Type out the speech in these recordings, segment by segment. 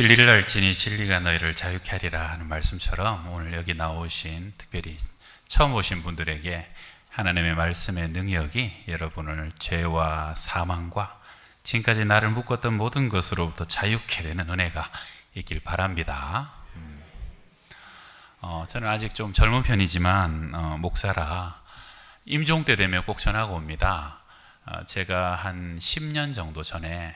진리를 알지니 진리가 너희를 자유케 하리라 하는 말씀처럼 오늘 여기 나오신 특별히 처음 오신 분들에게 하나님의 말씀의 능력이 여러분을 죄와 사망과 지금까지 나를 묶었던 모든 것으로부터 자유케 되는 은혜가 있길 바랍니다. 저는 아직 좀 젊은 편이지만 목사라 임종 때 되면 꼭 전화가 옵니다. 제가 한 10년 정도 전에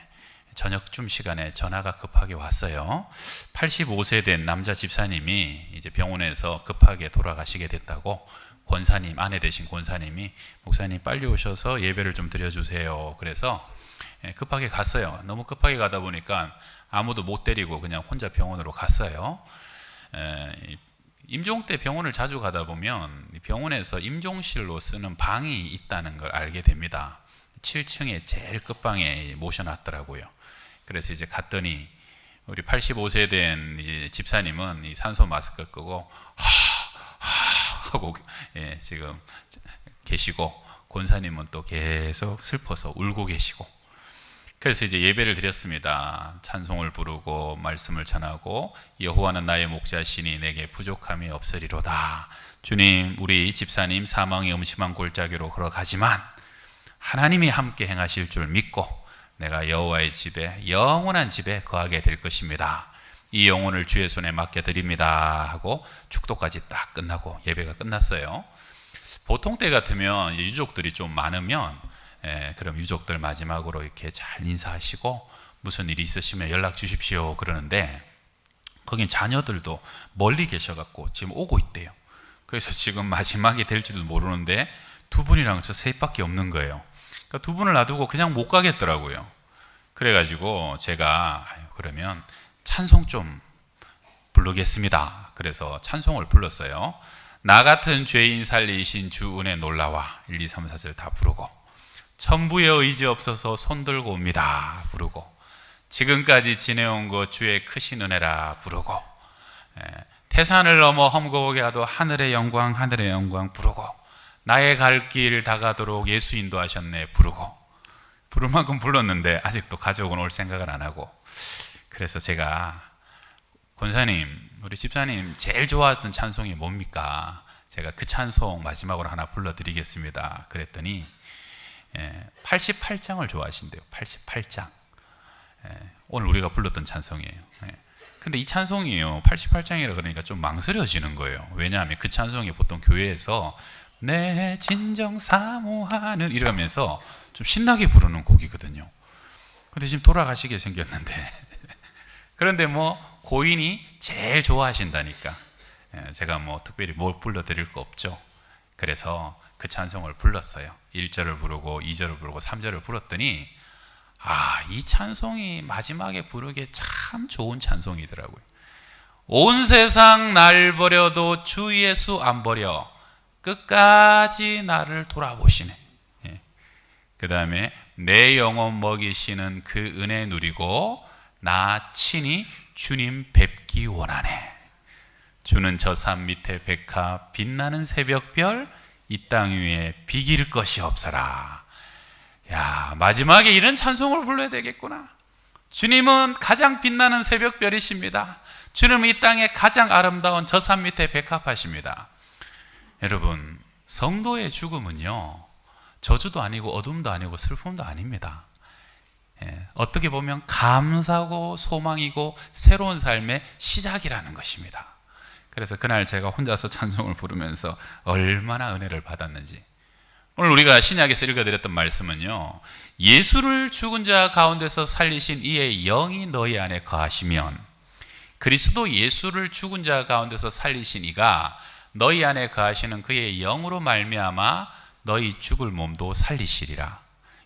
저녁쯤 시간에 전화가 급하게 왔어요. 85세 된 남자 집사님이 이제 병원에서 급하게 돌아가시게 됐다고 권사님, 아내 되신 권사님이 목사님 빨리 오셔서 예배를 좀 드려주세요. 그래서 급하게 갔어요. 너무 급하게 가다 보니까 아무도 못 데리고 그냥 혼자 병원으로 갔어요. 임종 때 병원을 자주 가다 보면 병원에서 임종실로 쓰는 방이 있다는 걸 알게 됩니다. 7층에 제일 끝방에 모셔놨더라고요. 그래서 이제 갔더니 우리 85세 된 이제 집사님은 이 산소 마스크 끄고 하고 지금 계시고 권사님은 또 계속 슬퍼서 울고 계시고, 그래서 이제 예배를 드렸습니다. 찬송을 부르고 말씀을 전하고 여호와는 나의 목자시니 내게 부족함이 없으리로다. 주님, 우리 집사님 사망의 음침한 골짜기로 걸어가지만 하나님이 함께 행하실 줄 믿고 내가 여호와의 집에 영원한 집에 거하게 될 것입니다. 이 영혼을 주의 손에 맡겨드립니다 하고 축도까지 딱 끝나고 예배가 끝났어요. 보통 때 같으면 이제 유족들이 좀 많으면 그럼 유족들 마지막으로 이렇게 잘 인사하시고 무슨 일이 있으시면 연락 주십시오 그러는데, 거긴 자녀들도 멀리 계셔갖고 지금 오고 있대요. 그래서 지금 마지막이 될지도 모르는데 두 분이랑 저 셋밖에 없는 거예요. 그러니까 두 분을 놔두고 그냥 못 가겠더라고요. 그래가지고 제가 그러면 찬송 좀 부르겠습니다. 그래서 찬송을 불렀어요. 나 같은 죄인 살리신 주 은혜 놀라와 1, 2, 3, 4절 다 부르고, 천부의 의지 없어서 손들고 옵니다 부르고, 지금까지 지내온 것 주의 크신 은혜라 부르고, 태산을 넘어 험곡에 가도 하늘의 영광 부르고, 나의 갈 길 다가도록 예수 인도하셨네 부르고, 부를 만큼 불렀는데 아직도 가족은 올 생각을 안 하고, 그래서 제가 권사님, 우리 집사님 제일 좋아했던 찬송이 뭡니까? 제가 그 찬송 마지막으로 하나 불러드리겠습니다 그랬더니 88장을 좋아하신대요. 88장. 오늘 우리가 불렀던 찬송이에요. 근데 이 찬송이요 88장이라 그러니까 좀 망설여지는 거예요. 왜냐하면 그 찬송이 보통 교회에서 내 진정 사모하는 이러면서 좀 신나게 부르는 곡이거든요. 근데 지금 돌아가시게 생겼는데 그런데 뭐 고인이 제일 좋아하신다니까 제가 뭐 특별히 뭘 불러드릴 거 없죠. 그래서 그 찬송을 불렀어요. 1절을 부르고 2절을 부르고 3절을 불렀더니 이 찬송이 마지막에 부르기에 참 좋은 찬송이더라고요. 온 세상 날 버려도 주 예수 안 버려 끝까지 나를 돌아보시네. 그 다음에 내 영혼 먹이시는 그 은혜 누리고 나 친히 주님 뵙기 원하네. 주는 저 산 밑에 백합 빛나는 새벽별 이 땅 위에 비길 것이 없어라. 야, 마지막에 이런 찬송을 불러야 되겠구나. 주님은 가장 빛나는 새벽별이십니다. 주님은 이 땅에 가장 아름다운 저 산 밑에 백합하십니다. 여러분, 성도의 죽음은요 저주도 아니고 어둠도 아니고 슬픔도 아닙니다. 어떻게 보면 감사고 소망이고 새로운 삶의 시작이라는 것입니다. 그래서 그날 제가 혼자서 찬송을 부르면서 얼마나 은혜를 받았는지. 오늘 우리가 신약에서 읽어드렸던 말씀은요, 예수를 죽은 자 가운데서 살리신 이의 영이 너희 안에 거하시면 그리스도 예수를 죽은 자 가운데서 살리신 이가 너희 안에 거하시는 그의 영으로 말미암아 너희 죽을 몸도 살리시리라.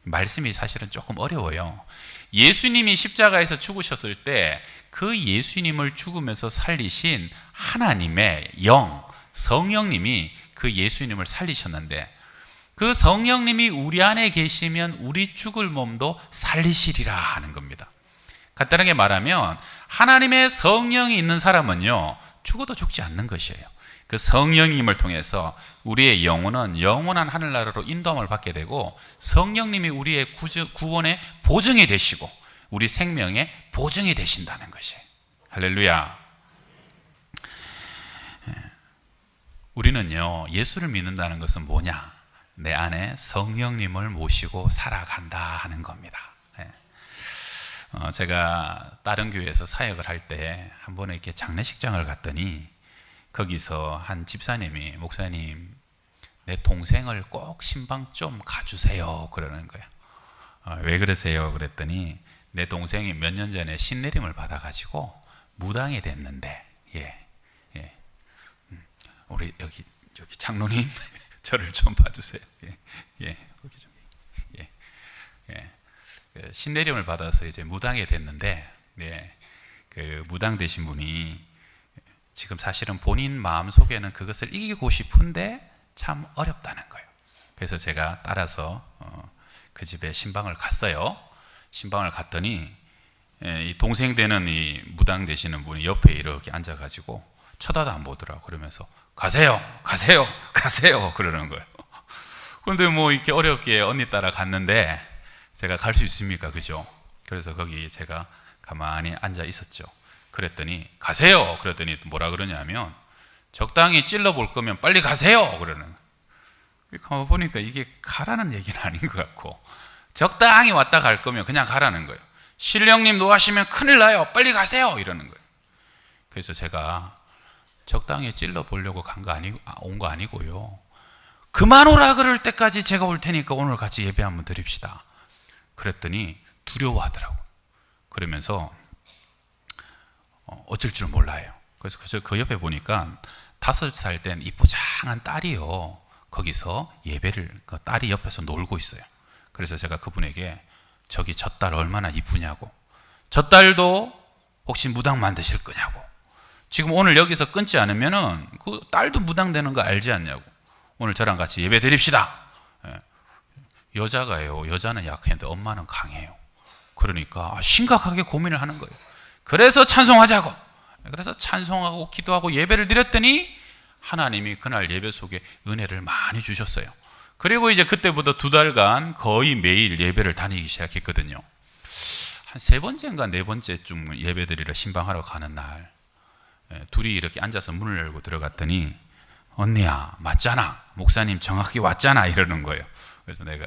말씀이 사실은 조금 어려워요. 예수님이 십자가에서 죽으셨을 때 그 예수님을 죽으면서 살리신 하나님의 영, 성령님이 그 예수님을 살리셨는데, 그 성령님이 우리 안에 계시면 우리 죽을 몸도 살리시리라 하는 겁니다. 간단하게 말하면 하나님의 성령이 있는 사람은요 죽어도 죽지 않는 것이에요. 그 성령님을 통해서 우리의 영혼은 영원한 하늘나라로 인도함을 받게 되고, 성령님이 우리의 구원의 보증이 되시고 우리 생명의 보증이 되신다는 것이에요. 할렐루야. 우리는요, 예수를 믿는다는 것은 뭐냐? 내 안에 성령님을 모시고 살아간다 하는 겁니다. 제가 다른 교회에서 사역을 할 때 한 번에 이렇게 장례식장을 갔더니 거기서 한 집사님이, 목사님, 내 동생을 꼭 신방 좀 가주세요 그러는 거예요. 왜 그러세요? 그랬더니 내 동생이 몇 년 전에 신내림을 받아가지고 무당이 됐는데, 우리 여기 장로님 저를 좀 봐주세요. 거기 좀, 신내림을 받아서 이제 무당이 됐는데, 그 무당 되신 분이 지금 사실은 본인 마음 속에는 그것을 이기고 싶은데 참 어렵다는 거예요. 그래서 제가 따라서 그 집에 신방을 갔어요. 신방을 갔더니 이 동생 되는 이 무당 되시는 분이 옆에 이렇게 앉아가지고 쳐다도 안 보더라고. 그러면서 가세요, 가세요, 가세요 그러는 거예요. 그런데 뭐 이렇게 어렵게 언니 따라 갔는데 제가 갈 수 있습니까? 그죠? 그래서 거기 제가 가만히 앉아 있었죠. 그랬더니 가세요. 그랬더니 뭐라 그러냐면 적당히 찔러볼 거면 빨리 가세요 그러는 거예요. 가만 보니까 이게 가라는 얘기는 아닌 것 같고, 적당히 왔다 갈 거면 그냥 가라는 거예요. 신령님 노하시면 큰일 나요, 빨리 가세요 이러는 거예요. 그래서 제가 적당히 찔러보려고 온 거 아니고요, 그만 오라 그럴 때까지 제가 올 테니까 오늘 같이 예배 한번 드립시다 그랬더니 두려워하더라고. 그러면서 어쩔 줄 몰라요. 그래서 그 옆에 보니까 5살 된 이쁘장한 딸이요, 거기서 예배를, 그 딸이 옆에서 놀고 있어요. 그래서 제가 그분에게 저기 저 딸 얼마나 이쁘냐고, 저 딸도 혹시 무당 만드실 거냐고, 지금 오늘 여기서 끊지 않으면은 그 딸도 무당 되는 거 알지 않냐고, 오늘 저랑 같이 예배 드립시다. 여자가요, 여자는 약했는데 엄마는 강해요. 그러니까 심각하게 고민을 하는 거예요. 그래서 찬송하자고, 그래서 찬송하고 기도하고 예배를 드렸더니 하나님이 그날 예배 속에 은혜를 많이 주셨어요. 그리고 이제 그때부터 2달간 거의 매일 예배를 다니기 시작했거든요. 한 3번째인가 4번째쯤 예배 드리러 신방하러 가는 날, 둘이 이렇게 앉아서 문을 열고 들어갔더니 언니야, 맞잖아, 목사님 정확히 왔잖아 이러는 거예요. 그래서 내가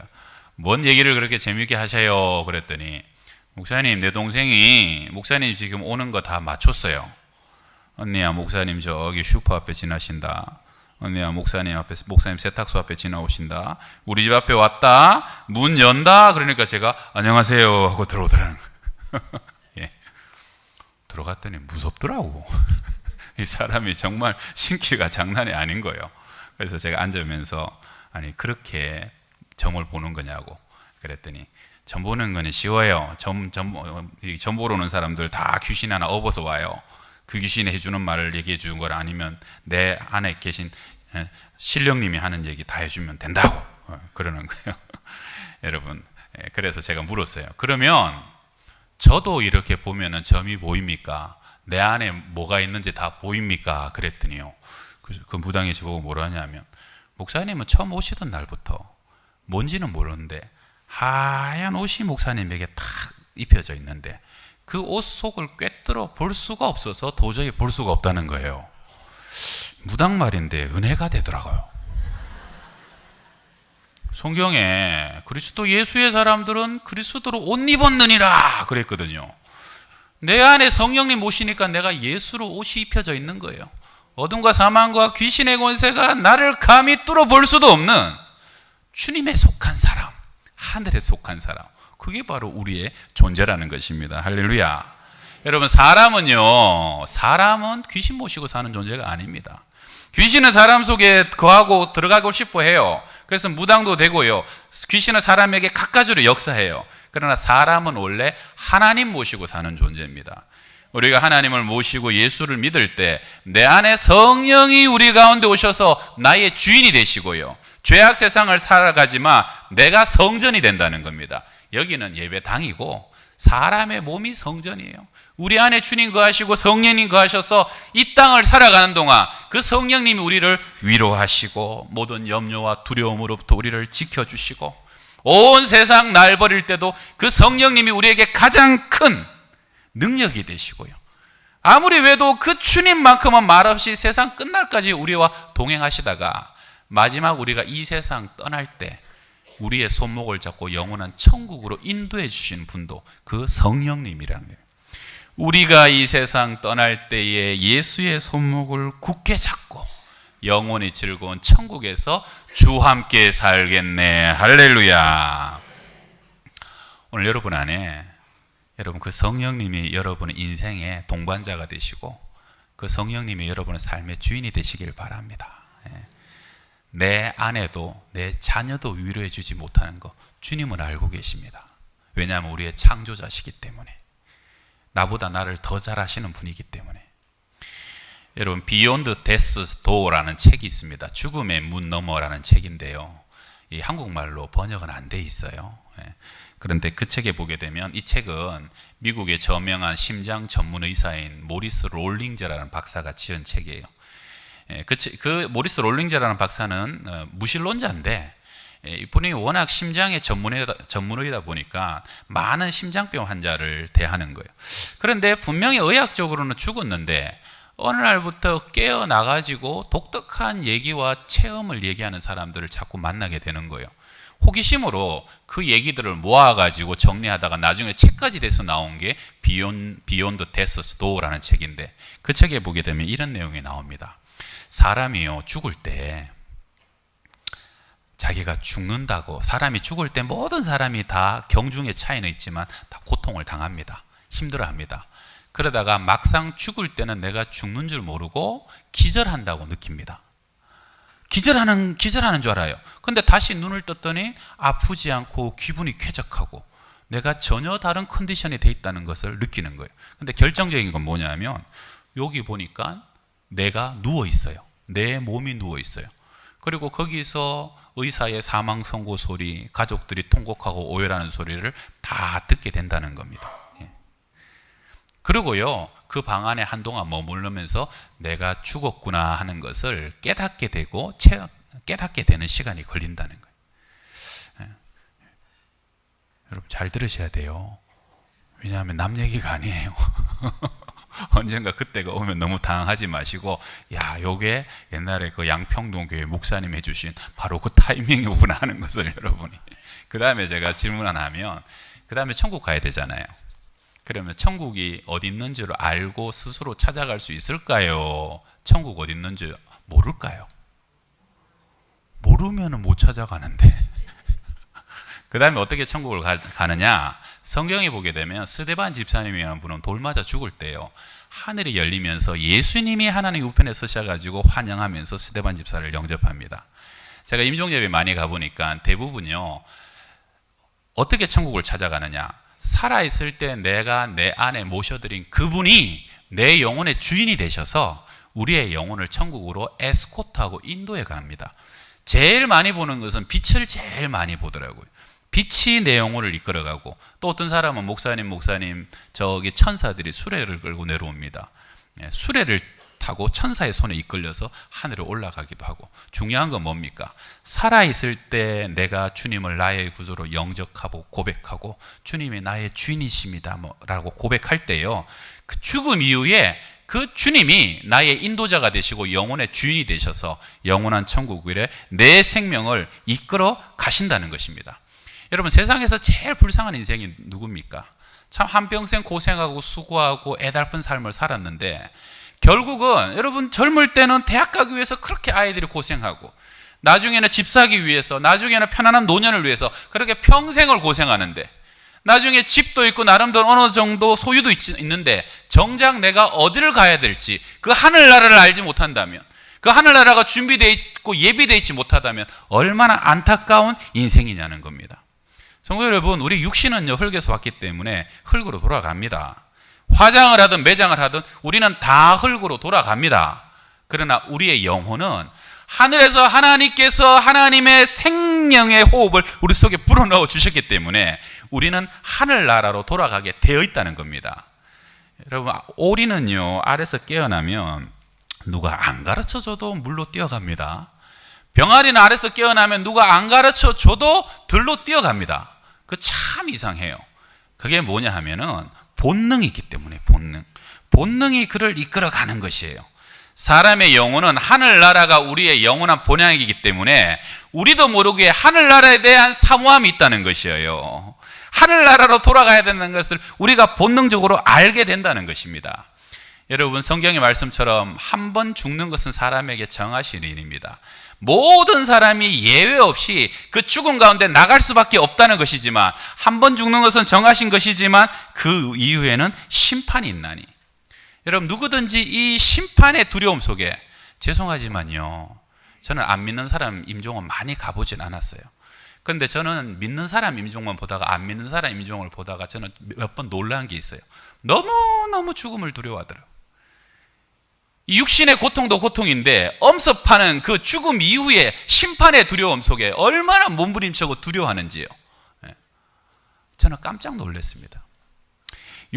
뭔 얘기를 그렇게 재밌게 하세요 그랬더니, 목사님, 내 동생이 목사님 지금 오는 거 다 맞췄어요. 언니야, 목사님 저기 슈퍼 앞에 지나신다. 언니야, 목사님 세탁소 앞에 지나오신다. 우리 집 앞에 왔다. 문 연다. 그러니까 제가 안녕하세요 하고 들어오더라는 거예요. 들어갔더니 무섭더라고. 이 사람이 정말 신기가 장난이 아닌 거예요. 그래서 제가 앉으면서 아니 그렇게 점을 보는 거냐고 그랬더니, 점 보는 거는 쉬워요. 점 보러 오는 사람들 다 귀신 하나 업어서 와요. 그 귀신이 해주는 말을 얘기해 주는 거라, 아니면 내 안에 계신 신령님이 하는 얘기 다 해주면 된다고 그러는 거예요. 여러분, 그래서 제가 물었어요. 그러면 저도 이렇게 보면은 점이 보입니까? 내 안에 뭐가 있는지 다 보입니까? 그랬더니요, 그 무당이 저보고 뭐라 하냐면, 목사님은 처음 오시던 날부터 뭔지는 모르는데 하얀 옷이 목사님에게 탁 입혀져 있는데 그 옷 속을 꿰뚫어 볼 수가 없어서 도저히 볼 수가 없다는 거예요. 무당 말인데 은혜가 되더라고요. 성경에 그리스도 예수의 사람들은 그리스도로 옷 입었느니라 그랬거든요. 내 안에 성령님 모시니까 내가 예수로 옷이 입혀져 있는 거예요. 어둠과 사망과 귀신의 권세가 나를 감히 뚫어볼 수도 없는 주님에 속한 사람, 하늘에 속한 사람, 그게 바로 우리의 존재라는 것입니다. 할렐루야. 여러분, 사람은 귀신 모시고 사는 존재가 아닙니다. 귀신은 사람 속에 거하고 들어가고 싶어 해요. 그래서 무당도 되고요, 귀신은 사람에게 갖가지로 역사해요. 그러나 사람은 원래 하나님 모시고 사는 존재입니다. 우리가 하나님을 모시고 예수를 믿을 때 내 안에 성령이 우리 가운데 오셔서 나의 주인이 되시고요, 죄악 세상을 살아가지만 내가 성전이 된다는 겁니다. 여기는 예배당이고 사람의 몸이 성전이에요. 우리 안에 주님 거하시고 성령님 거하셔서 이 땅을 살아가는 동안 그 성령님이 우리를 위로하시고 모든 염려와 두려움으로부터 우리를 지켜주시고, 온 세상 날 버릴 때도 그 성령님이 우리에게 가장 큰 능력이 되시고요, 아무리 외도 그 주님만큼은 말없이 세상 끝날까지 우리와 동행하시다가 마지막 우리가 이 세상 떠날 때 우리의 손목을 잡고 영원한 천국으로 인도해 주신 분도 그 성령님이라는 거예요. 우리가 이 세상 떠날 때에 예수의 손목을 굳게 잡고 영원히 즐거운 천국에서 주와 함께 살겠네. 할렐루야. 오늘 여러분 안에 여러분 그 성령님이 여러분의 인생의 동반자가 되시고 그 성령님이 여러분의 삶의 주인이 되시길 바랍니다. 내 아내도 내 자녀도 위로해 주지 못하는 거 주님은 알고 계십니다. 왜냐하면 우리의 창조자시기 때문에, 나보다 나를 더 잘 아시는 분이기 때문에. 여러분 비욘드 데스 도어라는 책이 있습니다. 죽음의 문 너머라는 책인데요, 이 한국말로 번역은 안 돼 있어요. 그런데 그 책에 보게 되면 이 책은 미국의 저명한 심장 전문 의사인 모리스 롤링저라는 박사가 지은 책이에요. 그 모리스 롤링저라는 박사는 무신론자인데 이분이 워낙 심장의 전문의다 보니까 많은 심장병 환자를 대하는 거예요. 그런데 분명히 의학적으로는 죽었는데 어느 날부터 깨어나가지고 독특한 얘기와 체험을 얘기하는 사람들을 자꾸 만나게 되는 거예요. 호기심으로 그 얘기들을 모아가지고 정리하다가 나중에 책까지 돼서 나온 게 비욘드 데스 도어라는 책인데, 그 책에 보게 되면 이런 내용이 나옵니다. 사람이요, 죽을 때 자기가 죽는다고, 사람이 죽을 때 모든 사람이 다 경중의 차이는 있지만 다 고통을 당합니다. 힘들어합니다. 그러다가 막상 죽을 때는 내가 죽는 줄 모르고 기절한다고 느낍니다. 기절하는 줄 알아요. 근데 다시 눈을 떴더니 아프지 않고 기분이 쾌적하고 내가 전혀 다른 컨디션이 돼 있다는 것을 느끼는 거예요. 근데 결정적인 건 뭐냐면 여기 보니까 내가 누워 있어요. 내 몸이 누워 있어요. 그리고 거기서 의사의 사망 선고 소리, 가족들이 통곡하고 오열하는 소리를 다 듣게 된다는 겁니다. 그리고요, 그 방 안에 한동안 머무르면서 내가 죽었구나 하는 것을 깨닫게 되고 깨닫게 되는 시간이 걸린다는 거예요. 여러분 잘 들으셔야 돼요. 왜냐하면 남 얘기가 아니에요. 언젠가 그때가 오면 너무 당황하지 마시고, 야, 요게 옛날에 그 양평동 교회 목사님 해주신 바로 그 타이밍이구나 하는 것을 여러분이. 그 다음에 제가 질문 하나 하면, 그 다음에 천국 가야 되잖아요. 그러면 천국이 어디 있는 줄 알고 스스로 찾아갈 수 있을까요? 천국 어디 있는 줄 모를까요? 모르면 못 찾아가는데. 그 다음에 어떻게 천국을 가느냐? 성경에 보게 되면 스데반 집사님이라는 분은 돌 맞아 죽을 때요, 하늘이 열리면서 예수님이 하나님 우편에 서셔가지고 환영하면서 스데반 집사를 영접합니다. 제가 임종접에 많이 가보니까 대부분요, 어떻게 천국을 찾아가느냐? 살아있을 때 내가 내 안에 모셔드린 그분이 내 영혼의 주인이 되셔서 우리의 영혼을 천국으로 에스코트하고 인도해 갑니다. 제일 많이 보는 것은 빛을 제일 많이 보더라고요. 빛이 내 영혼을 이끌어가고, 또 어떤 사람은 목사님 저기 천사들이 수레를 끌고 내려옵니다. 수레를 타고 천사의 손에 이끌려서 하늘에 올라가기도 하고. 중요한 건 뭡니까? 살아있을 때 내가 주님을 나의 구주로 영접하고 고백하고 주님이 나의 주인이십니다 라고 고백할 때요, 그 죽음 이후에 그 주님이 나의 인도자가 되시고 영혼의 주인이 되셔서 영원한 천국에 내 생명을 이끌어 가신다는 것입니다. 여러분 세상에서 제일 불쌍한 인생이 누굽니까? 참 한평생 고생하고 수고하고 애달픈 삶을 살았는데 결국은 여러분 젊을 때는 대학 가기 위해서 그렇게 아이들이 고생하고, 나중에는 집 사기 위해서, 나중에는 편안한 노년을 위해서 그렇게 평생을 고생하는데, 나중에 집도 있고 나름대로 어느 정도 소유도 있는데 정작 내가 어디를 가야 될지 그 하늘나라를 알지 못한다면, 그 하늘나라가 준비되어 있고 예비되어 있지 못하다면 얼마나 안타까운 인생이냐는 겁니다. 성도 여러분, 우리 육신은요 흙에서 왔기 때문에 흙으로 돌아갑니다. 화장을 하든 매장을 하든 우리는 다 흙으로 돌아갑니다. 그러나 우리의 영혼은 하늘에서 하나님께서 하나님의 생명의 호흡을 우리 속에 불어넣어 주셨기 때문에 우리는 하늘나라로 돌아가게 되어 있다는 겁니다. 여러분, 오리는요 알에서 깨어나면 누가 안 가르쳐줘도 물로 뛰어갑니다. 병아리는 알에서 깨어나면 누가 안 가르쳐줘도 들로 뛰어갑니다. 그 참 이상해요. 그게 뭐냐 하면은 본능이 있기 때문에 본능이 그를 이끌어가는 것이에요. 사람의 영혼은 하늘나라가 우리의 영원한 본향이기 때문에 우리도 모르게 하늘나라에 대한 사모함이 있다는 것이에요. 하늘나라로 돌아가야 된다는 것을 우리가 본능적으로 알게 된다는 것입니다. 여러분, 성경의 말씀처럼 한 번 죽는 것은 사람에게 정하신 일입니다. 모든 사람이 예외 없이 그 죽음 가운데 나갈 수밖에 없다는 것이지만, 한 번 죽는 것은 정하신 것이지만 그 이후에는 심판이 있나니, 여러분, 누구든지 이 심판의 두려움 속에, 죄송하지만요, 저는 안 믿는 사람 임종은 많이 가보진 않았어요. 그런데 저는 믿는 사람 임종만 보다가 안 믿는 사람 임종을 보다가 저는 몇 번 놀란 게 있어요. 너무너무 죽음을 두려워하더라고요. 육신의 고통도 고통인데 엄습하는 그 죽음 이후의 심판의 두려움 속에 얼마나 몸부림치고 두려워하는지요. 저는 깜짝 놀랐습니다.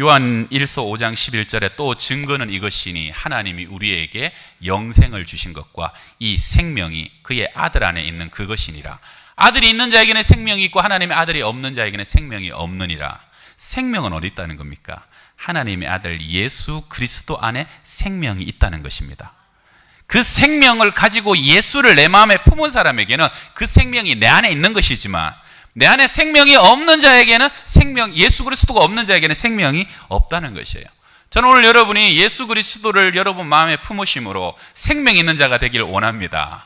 요한 1서 5장 11절에 또 증거는 이것이니 하나님이 우리에게 영생을 주신 것과 이 생명이 그의 아들 안에 있는 그것이니라. 아들이 있는 자에게는 생명이 있고 하나님의 아들이 없는 자에게는 생명이 없느니라. 생명은 어디 있다는 겁니까? 하나님의 아들 예수 그리스도 안에 생명이 있다는 것입니다. 그 생명을 가지고 예수를 내 마음에 품은 사람에게는 그 생명이 내 안에 있는 것이지만, 내 안에 생명이 없는 자에게는 예수 그리스도가 없는 자에게는 생명이 없다는 것이에요. 저는 오늘 여러분이 예수 그리스도를 여러분 마음에 품으심으로 생명 있는 자가 되길 원합니다.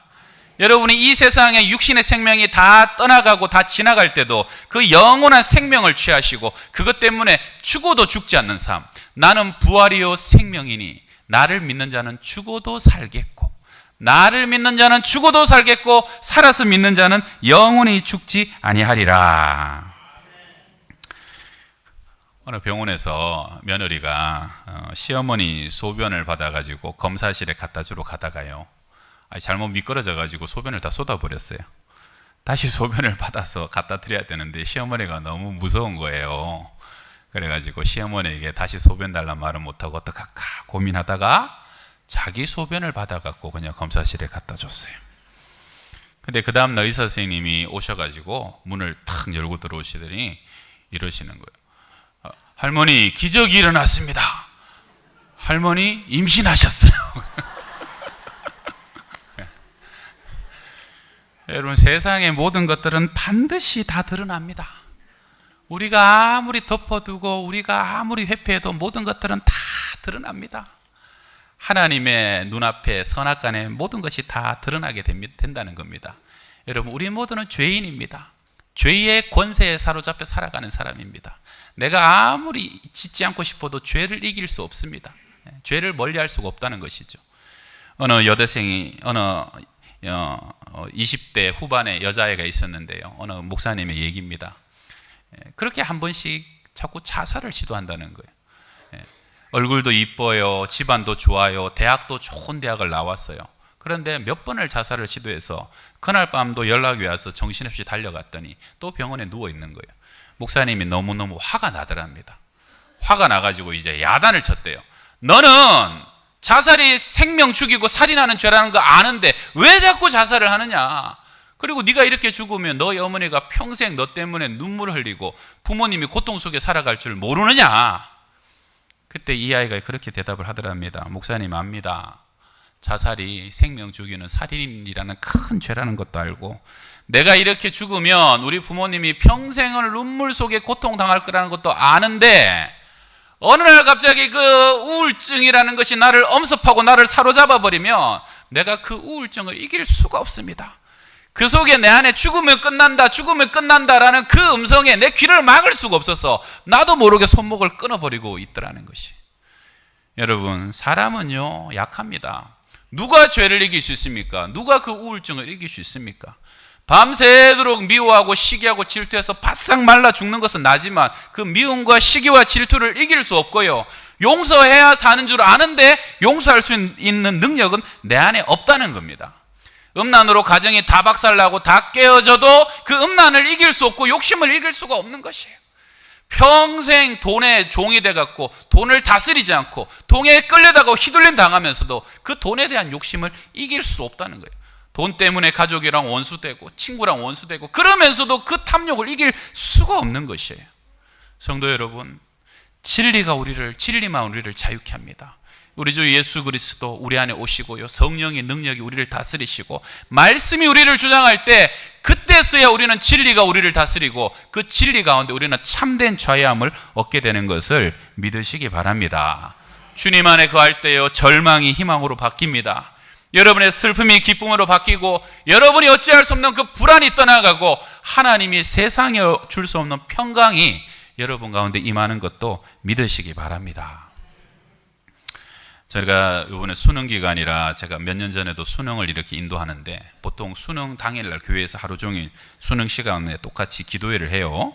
여러분이 이 세상에 육신의 생명이 다 떠나가고 다 지나갈 때도 그 영원한 생명을 취하시고, 그것 때문에 죽어도 죽지 않는 삶, 나는 부활이요 생명이니 나를 믿는 자는 죽어도 살겠고, 나를 믿는 자는 죽어도 살겠고, 살아서 믿는 자는 영원히 죽지 아니하리라. 어느 병원에서 며느리가 시어머니 소변을 받아가지고 검사실에 갖다 주러 가다가요, 잘못 미끄러져가지고 소변을 다 쏟아버렸어요. 다시 소변을 받아서 갖다 드려야 되는데 시어머니가 너무 무서운 거예요. 그래가지고 시어머니에게 다시 소변 달란 말은 못하고 어떡할까 고민하다가 자기 소변을 받아갖고 그냥 검사실에 갖다 줬어요. 근데 그 다음날 의사 선생님이 오셔가지고 문을 탁 열고 들어오시더니 이러시는 거예요. 할머니, 기적이 일어났습니다. 할머니 임신하셨어요. 여러분, 세상의 모든 것들은 반드시 다 드러납니다. 우리가 아무리 덮어두고 우리가 아무리 회피해도 모든 것들은 다 드러납니다. 하나님의 눈앞에 선악간에 모든 것이 다 드러나게 된다는 겁니다. 여러분, 우리 모두는 죄인입니다. 죄의 권세에 사로잡혀 살아가는 사람입니다. 내가 아무리 짓지 않고 싶어도 죄를 이길 수 없습니다. 죄를 멀리할 수가 없다는 것이죠. 어느 여대생이 20대 후반의 여자애가 있었는데요, 어느 목사님의 얘기입니다. 그렇게 한 번씩 자꾸 자살을 시도한다는 거예요. 얼굴도 이뻐요, 집안도 좋아요, 대학도 좋은 대학을 나왔어요. 그런데 몇 번을 자살을 시도해서 그날 밤도 연락이 와서 정신없이 달려갔더니 또 병원에 누워 있는 거예요. 목사님이 너무너무 화가 나더랍니다. 화가 나가지고 이제 야단을 쳤대요. 너는 자살이 생명 죽이고 살인하는 죄라는 거 아는데 왜 자꾸 자살을 하느냐? 그리고 네가 이렇게 죽으면 너희 어머니가 평생 너 때문에 눈물을 흘리고 부모님이 고통 속에 살아갈 줄 모르느냐? 그때 이 아이가 그렇게 대답을 하더랍니다. 목사님, 압니다. 자살이 생명 죽이는 살인이라는 큰 죄라는 것도 알고, 내가 이렇게 죽으면 우리 부모님이 평생을 눈물 속에 고통당할 거라는 것도 아는데, 어느 날 갑자기 그 우울증이라는 것이 나를 엄습하고 나를 사로잡아 버리면 내가 그 우울증을 이길 수가 없습니다. 그 속에 내 안에 죽으면 끝난다라는 그 음성에 내 귀를 막을 수가 없어서 나도 모르게 손목을 끊어버리고 있더라는 것이. 여러분, 사람은요 약합니다. 누가 죄를 이길 수 있습니까? 누가 그 우울증을 이길 수 있습니까? 밤새도록 미워하고 시기하고 질투해서 바싹 말라 죽는 것은 나지만 그 미움과 시기와 질투를 이길 수 없고요, 용서해야 사는 줄 아는데 용서할 수 있는 능력은 내 안에 없다는 겁니다. 음란으로 가정이 다 박살나고 다 깨어져도 그 음란을 이길 수 없고 욕심을 이길 수가 없는 것이에요. 평생 돈의 종이 돼갖고 돈을 다스리지 않고 돈에 끌려다가 휘둘림 당하면서도 그 돈에 대한 욕심을 이길 수 없다는 거예요. 돈 때문에 가족이랑 원수되고 친구랑 원수되고 그러면서도 그 탐욕을 이길 수가 없는 것이에요. 성도 여러분, 진리만 우리를 자유케 합니다. 우리 주 예수 그리스도 우리 안에 오시고요, 성령의 능력이 우리를 다스리시고 말씀이 우리를 주장할 때 그때서야 우리는 진리가 우리를 다스리고 그 진리 가운데 우리는 참된 자유함을 얻게 되는 것을 믿으시기 바랍니다. 주님 안에 거할 때요, 절망이 희망으로 바뀝니다. 여러분의 슬픔이 기쁨으로 바뀌고 여러분이 어찌할 수 없는 그 불안이 떠나가고 하나님이 세상에 줄 수 없는 평강이 여러분 가운데 임하는 것도 믿으시기 바랍니다. 저희가 이번에 수능 기간이라 제가 몇 년 전에도 수능을 이렇게 인도하는데 보통 수능 당일날 교회에서 하루 종일 수능 시간에 똑같이 기도회를 해요.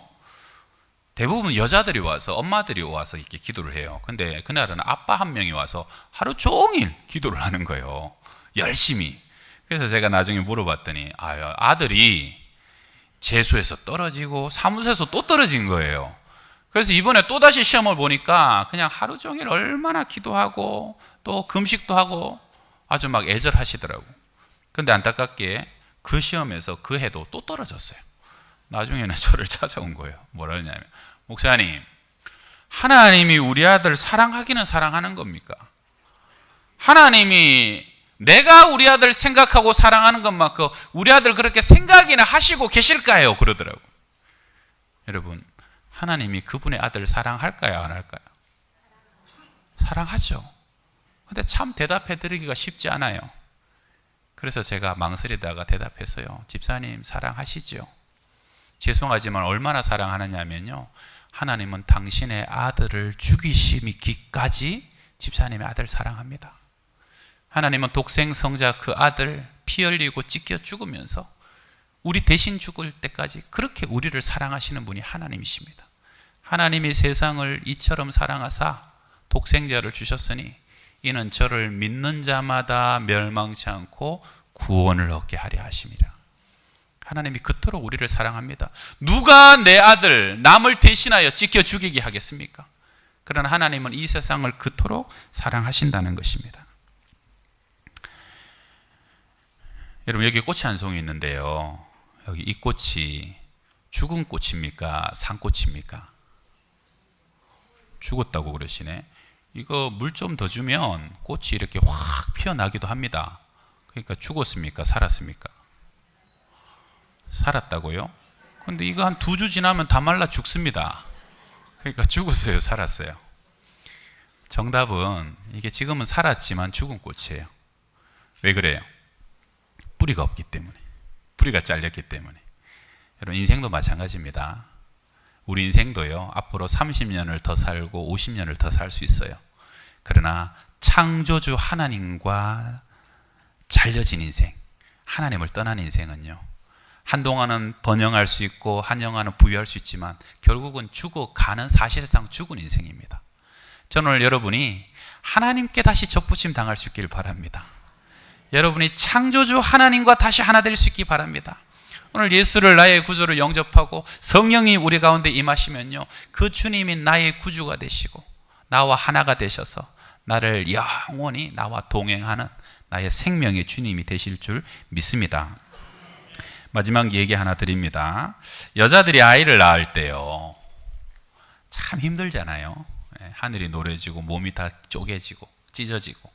대부분 여자들이 와서, 엄마들이 와서 이렇게 기도를 해요. 근데 그날은 아빠 한 명이 와서 하루 종일 기도를 하는 거예요, 열심히. 그래서 제가 나중에 물어봤더니 아들이 재수에서 떨어지고 사무소에서 또 떨어진 거예요. 그래서 이번에 또다시 시험을 보니까 그냥 하루 종일 얼마나 기도하고 또 금식도 하고 아주 막 애절하시더라고. 근데 안타깝게 그 시험에서 그 해도 또 떨어졌어요. 나중에는 저를 찾아온 거예요. 뭐라 그러냐면, 목사님, 하나님이 우리 아들 사랑하기는 사랑하는 겁니까? 하나님이 내가 우리 아들 생각하고 사랑하는 것만큼 우리 아들 그렇게 생각이나 하시고 계실까요? 그러더라고. 여러분, 하나님이 그분의 아들 사랑할까요? 안 할까요? 사랑하죠. 근데 참 대답해 드리기가 쉽지 않아요. 그래서 제가 망설이다가 대답했어요. 집사님, 사랑하시죠. 죄송하지만 얼마나 사랑하느냐면요, 하나님은 당신의 아들을 죽이시기까지 집사님의 아들 사랑합니다. 하나님은 독생 성자 그 아들 피 흘리고 찢겨 죽으면서 우리 대신 죽을 때까지 그렇게 우리를 사랑하시는 분이 하나님이십니다. 하나님이 세상을 이처럼 사랑하사 독생자를 주셨으니 이는 저를 믿는 자마다 멸망치 않고 구원을 얻게 하려 하심이라. 하나님이 그토록 우리를 사랑합니다. 누가 내 아들 남을 대신하여 찢겨 죽이게 하겠습니까? 그러나 하나님은 이 세상을 그토록 사랑하신다는 것입니다. 여러분, 여기 꽃이 한 송이 있는데요, 여기 이 꽃이 죽은 꽃입니까? 산 꽃입니까? 죽었다고 그러시네. 이거 물 좀 더 주면 꽃이 이렇게 확 피어나기도 합니다. 그러니까 죽었습니까? 살았습니까? 살았다고요? 근데 이거 한 2주 지나면 다 말라 죽습니다. 그러니까 죽었어요? 살았어요? 정답은 이게 지금은 살았지만 죽은 꽃이에요. 왜 그래요? 뿌리가 없기 때문에, 뿌리가 잘렸기 때문에. 여러분, 인생도 마찬가지입니다. 우리 인생도요, 앞으로 30년을 더 살고 50년을 더 살 수 있어요. 그러나 창조주 하나님과 잘려진 인생, 하나님을 떠난 인생은요, 한동안은 번영할 수 있고 한동안은 부유할 수 있지만 결국은 죽어가는, 사실상 죽은 인생입니다. 저는 오늘 여러분이 하나님께 다시 접붙임 당할 수 있기를 바랍니다. 여러분이 창조주 하나님과 다시 하나 될 수 있기 바랍니다. 오늘 예수를 나의 구주로 영접하고 성령이 우리 가운데 임하시면요, 그 주님이 나의 구주가 되시고 나와 하나가 되셔서 나를 영원히 나와 동행하는 나의 생명의 주님이 되실 줄 믿습니다. 마지막 얘기 하나 드립니다. 여자들이 아이를 낳을 때요, 참 힘들잖아요. 하늘이 노래지고 몸이 다 쪼개지고 찢어지고.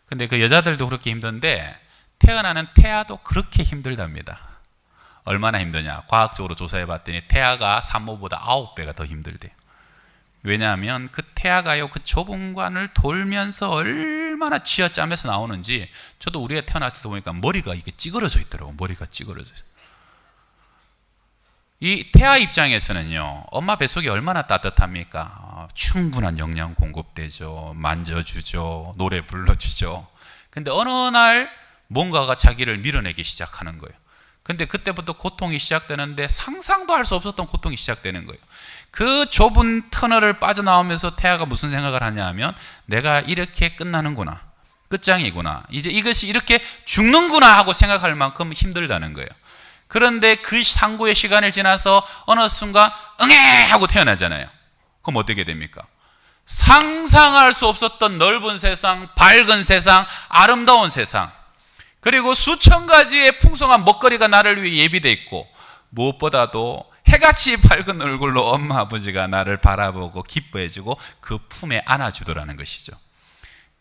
근데 그 여자들도 그렇게 힘든데 태어나는 태아도 그렇게 힘들답니다. 얼마나 힘드냐? 과학적으로 조사해 봤더니 태아가 산모보다 9배가 더 힘들대요. 왜냐하면 그 태아가요, 그 좁은 관을 돌면서 얼마나 쥐어짜면서 나오는지. 저도 우리가 태어났을 때 보니까 머리가 이게 찌그러져 있더라고. 머리가 찌그러져 있어요. 이 태아 입장에서는요, 엄마 뱃속이 얼마나 따뜻합니까? 충분한 영양 공급되죠. 만져주죠. 노래 불러주죠. 근데 어느 날 뭔가가 자기를 밀어내기 시작하는 거예요. 근데 그때부터 고통이 시작되는데 상상도 할 수 없었던 고통이 시작되는 거예요. 그 좁은 터널을 빠져나오면서 태아가 무슨 생각을 하냐 하면, 내가 이렇게 끝나는구나, 끝장이구나, 이제 이것이 이렇게 죽는구나 하고 생각할 만큼 힘들다는 거예요. 그런데 그 상고의 시간을 지나서 어느 순간 응애 하고 태어나잖아요. 그럼 어떻게 됩니까? 상상할 수 없었던 넓은 세상, 밝은 세상, 아름다운 세상, 그리고 수천 가지의 풍성한 먹거리가 나를 위해 예비되어 있고, 무엇보다도 해같이 밝은 얼굴로 엄마 아버지가 나를 바라보고 기뻐해주고 그 품에 안아주더라는 것이죠.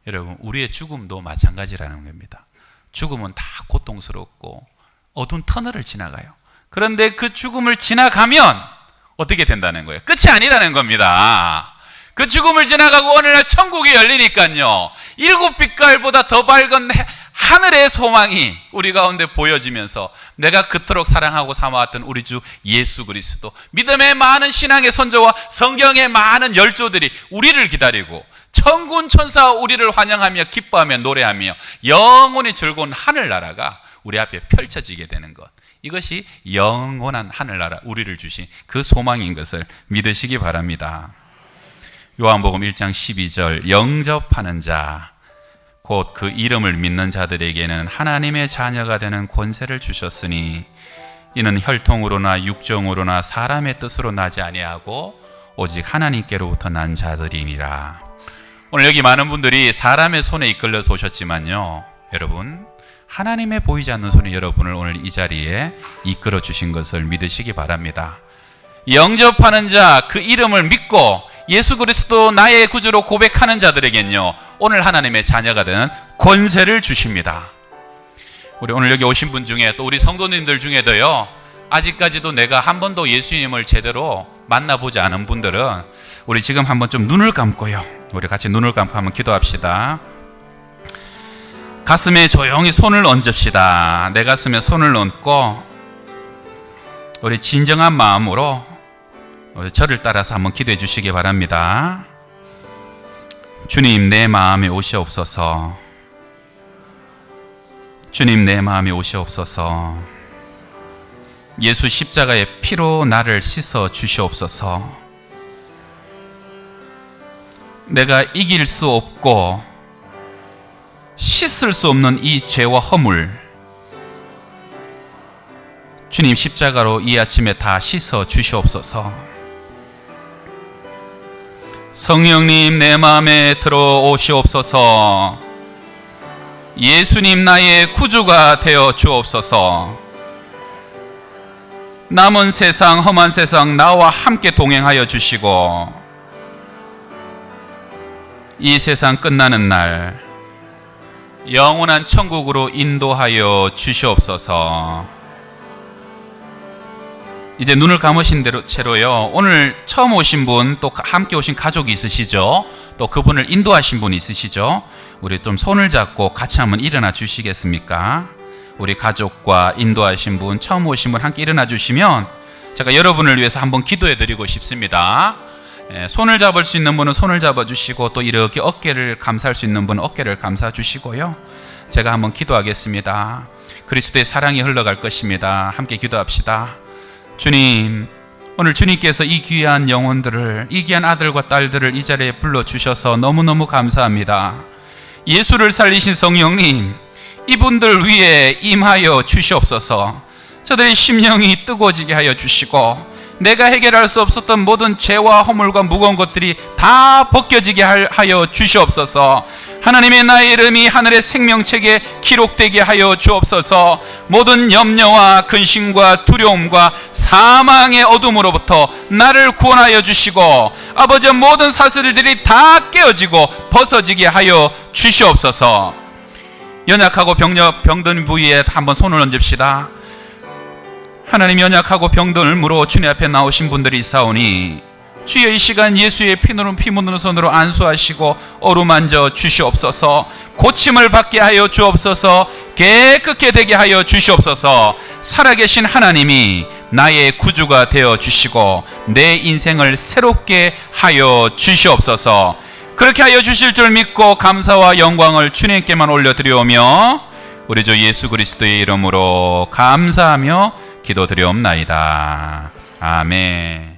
여러분, 우리의 죽음도 마찬가지라는 겁니다. 죽음은 다 고통스럽고 어두운 터널을 지나가요. 그런데 그 죽음을 지나가면 어떻게 된다는 거예요? 끝이 아니라는 겁니다. 그 죽음을 지나가고 어느 날 천국이 열리니까요, 일곱 빛깔보다 더 밝은 하늘의 소망이 우리 가운데 보여지면서 내가 그토록 사랑하고 삼아왔던 우리 주 예수 그리스도, 믿음의 많은 신앙의 선조와 성경의 많은 열조들이 우리를 기다리고 천군 천사 우리를 환영하며 기뻐하며 노래하며 영원히 즐거운 하늘나라가 우리 앞에 펼쳐지게 되는 것, 이것이 영원한 하늘나라 우리를 주신 그 소망인 것을 믿으시기 바랍니다. 요한복음 1장 12절, 영접하는 자 곧 그 이름을 믿는 자들에게는 하나님의 자녀가 되는 권세를 주셨으니 이는 혈통으로나 육정으로나 사람의 뜻으로 나지 아니하고 오직 하나님께로부터 난 자들이니라. 오늘 여기 많은 분들이 사람의 손에 이끌려서 오셨지만요, 여러분, 하나님의 보이지 않는 손이 여러분을 오늘 이 자리에 이끌어 주신 것을 믿으시기 바랍니다. 영접하는 자, 그 이름을 믿고 예수 그리스도 나의 구주로 고백하는 자들에겐요, 오늘 하나님의 자녀가 되는 권세를 주십니다. 우리 오늘 여기 오신 분 중에, 또 우리 성도님들 중에도요, 아직까지도 내가 한 번도 예수님을 제대로 만나보지 않은 분들은 우리 지금 한번 좀 눈을 감고요, 우리 같이 눈을 감고 한번 기도합시다. 가슴에 조용히 손을 얹읍시다. 내 가슴에 손을 얹고 우리 진정한 마음으로 저를 따라서 한번 기도해 주시기 바랍니다. 주님, 내 마음에 오시옵소서. 주님, 내 마음에 오시옵소서. 예수 십자가의 피로 나를 씻어 주시옵소서. 내가 이길 수 없고 씻을 수 없는 이 죄와 허물, 주님 십자가로 이 아침에 다 씻어 주시옵소서. 성령님, 내 마음에 들어오시옵소서. 예수님, 나의 구주가 되어 주옵소서. 남은 세상, 험한 세상 나와 함께 동행하여 주시고 이 세상 끝나는 날 영원한 천국으로 인도하여 주시옵소서. 이제 눈을 감으신 채로요, 오늘 처음 오신 분, 또 함께 오신 가족이 있으시죠? 또 그분을 인도하신 분이 있으시죠? 우리 좀 손을 잡고 같이 한번 일어나 주시겠습니까? 우리 가족과 인도하신 분, 처음 오신 분 함께 일어나 주시면 제가 여러분을 위해서 한번 기도해 드리고 싶습니다. 손을 잡을 수 있는 분은 손을 잡아 주시고, 또 이렇게 어깨를 감쌀 수 있는 분은 어깨를 감싸 주시고요, 제가 한번 기도하겠습니다. 그리스도의 사랑이 흘러갈 것입니다. 함께 기도합시다. 주님, 오늘 주님께서 이 귀한 영혼들을, 이 귀한 아들과 딸들을 이 자리에 불러주셔서 너무너무 감사합니다. 예수를 살리신 성령님, 이분들 위에 임하여 주시옵소서. 저들의 심령이 뜨거워지게 하여 주시고 내가 해결할 수 없었던 모든 죄와 허물과 무거운 것들이 다 벗겨지게 하여 주시옵소서. 하나님의 나의 이름이 하늘의 생명책에 기록되게 하여 주옵소서. 모든 염려와 근심과 두려움과 사망의 어둠으로부터 나를 구원하여 주시고 아버지, 모든 사슬들이 다 깨어지고 벗어지게 하여 주시옵소서. 연약하고 병든 부위에 한번 손을 얹읍시다. 하나님, 연약하고 병들므로 주님 앞에 나오신 분들이 있사오니 주여 이 시간 예수의 피 묻은 손으로 안수하시고 어루만져 주시옵소서. 고침을 받게 하여 주옵소서. 깨끗게 되게 하여 주시옵소서. 살아계신 하나님이 나의 구주가 되어 주시고 내 인생을 새롭게 하여 주시옵소서. 그렇게 하여 주실 줄 믿고 감사와 영광을 주님께만 올려드리오며 우리 주 예수 그리스도의 이름으로 감사하며 기도드리옵나이다. 아멘.